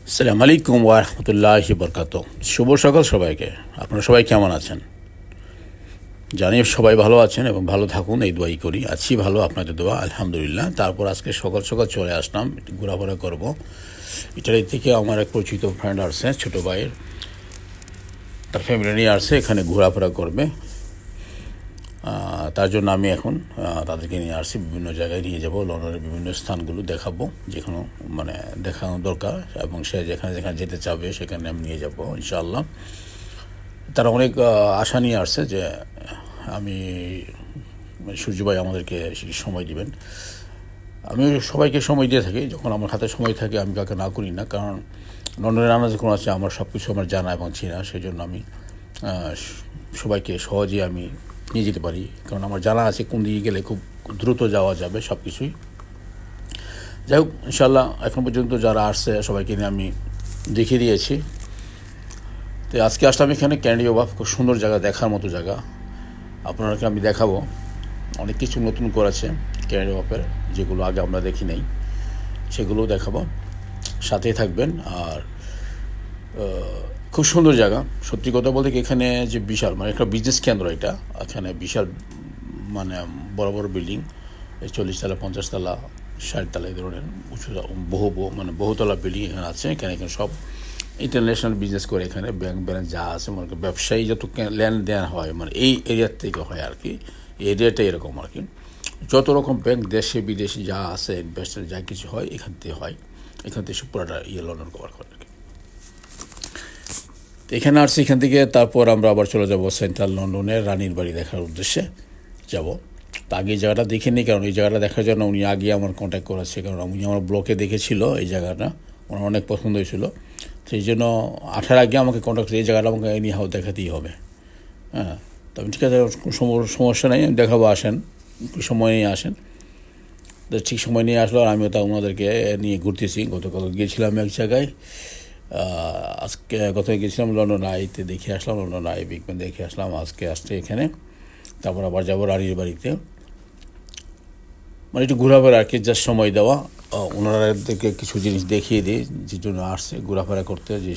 আসসালামু আলাইকুম ওয়া রাহমাতুল্লাহি বারাকাতুহু। শুভ সকাল সবাইকে। আপনারা সবাই কেমন আছেন? জানি সবাই ভালো আছেন এবং ভালো থাকুন, এই দোয়াই করি। আছি ভালো, আপনাদের দোয়া আলহামদুলিল্লাহ। তারপর আজকে সকাল সকাল চলে আসলাম, একটু ঘোরাফেরা করব। ইটালি থেকে আমার এক পরিচিত ফ্রেন্ড আসছে, ছোটো ভাইয়ের, তার ফ্যামিলি নিয়ে আসছে, এখানে ঘোরাফেরা করবে। তার জন্য আমি এখন তাদেরকে নিয়ে আসছি, বিভিন্ন জায়গায় নিয়ে যাব, লন্ডনের বিভিন্ন স্থানগুলো দেখাবো, যেখানে মানে দেখানো দরকার, এবং সে যেখানে যেখানে যেতে চাবে সেখানে আমি নিয়ে যাব ইনশাআল্লাহ। তারা অনেক আশা নিয়ে আসছে যে আমি সূর্য ভাই আমাদেরকে সেটি সময় দিবেন। আমি সবাইকে সময় দিয়ে থাকি, যখন আমার হাতে সময় থাকে আমি কাউকে না করি না, কারণ লন্ডনের নানা যখন আছে আমার সব কিছু আমার জানা এবং চেনা, সেই জন্য আমি সবাইকে সহজেই আমি নিয়ে যেতে পারি, কারণ আমার জানা আছে কোন দিকে গেলে খুব দ্রুত যাওয়া যাবে সব কিছুই। যাই হোক, ইনশাল্লাহ এখন পর্যন্ত যারা আসছে সবাইকে নিয়ে আমি দেখিয়ে দিয়েছি। তো আজকে আসলাম এখানে ক্যানাডি ওয়ার্ফ, খুব সুন্দর জায়গা, দেখার মতো জায়গা। আপনাদেরকে আমি দেখাবো, অনেক কিছু নতুন করেছে ক্যানাডি ওয়ার্ফের, যেগুলো আগে আমরা দেখি নাই, সেগুলোও দেখাবো, সাথেই থাকবেন। আর খুব সুন্দর জায়গা, সত্যি কথা বলতে কি, এখানে যে বিশাল মানে একটা বিজনেস কেন্দ্র, এটা এখানে বিশাল মানে বড় বড় বিল্ডিং, 40 তলা, 50 তলা, 60 তলা, এই ধরনের উঁচু বহুতলা বিল্ডিং এখানে আছে। এখানে সব ইন্টারন্যাশনাল বিজনেস করে, এখানে ব্যাংক ব্যালেন্স যা আছে, মনে করেন ব্যবসায়ী যত লেনদেন হয় মানে এই এরিয়ার থেকে হয় আর কি। এই এরিয়াটা এরকম আর কি, যত রকম ব্যাংক দেশে বিদেশে যা আছে, ইনভেস্টার যা কিছু হয় এখান থেকে হয়। এখান থেকে সব পুরোটা লন্ডন কভার করে আর কি। এখানে আসছি, এখান থেকে তারপর আমরা আবার চলে যাব সেন্ট্রাল লন্ডনের রানীর বাড়ি দেখার উদ্দেশ্যে যাব। তা আগে এই জায়গাটা দেখে নিই, কারণ এই জায়গাটা দেখার জন্য উনি আগে আমার কন্ট্যাক্ট করেছে, কারণ উনি আমার ব্লকে দেখেছিল এই জায়গাটা, ওনার অনেক পছন্দ হয়েছিল। সেই জন্য আসার আগে আমাকে কন্ট্যাক্ট করে, এই জায়গাটা আমাকে এনি হাও দেখাতেই হবে। হ্যাঁ, তো আমি ঠিক আছে, সমস্যা নেই, আমি দেখাবো, আসেন, সময় নিয়ে আসেন। তো ঠিক সময় নিয়ে আসলো, আর আমিও তা ওনাদেরকে নিয়ে ঘুরতেছি। গতকাল গিয়েছিলাম এক জায়গায়, আজকে কোথায় গেছিলাম, লন্ডন আইতে দেখে আসলাম, লন্ডন আই বিগ ব্যান দেখে আসলাম। আজকে আসছে এখানে, তারপর আবার যাবো রানীর বাড়িতে, মানে একটু ঘোরাফেরা আর কি, জাস্ট সময় দেওয়া। ওনাদেরকে কিছু জিনিস দেখিয়ে দিই, যে জন্য আসছে ঘোরাফেরা করতে, যে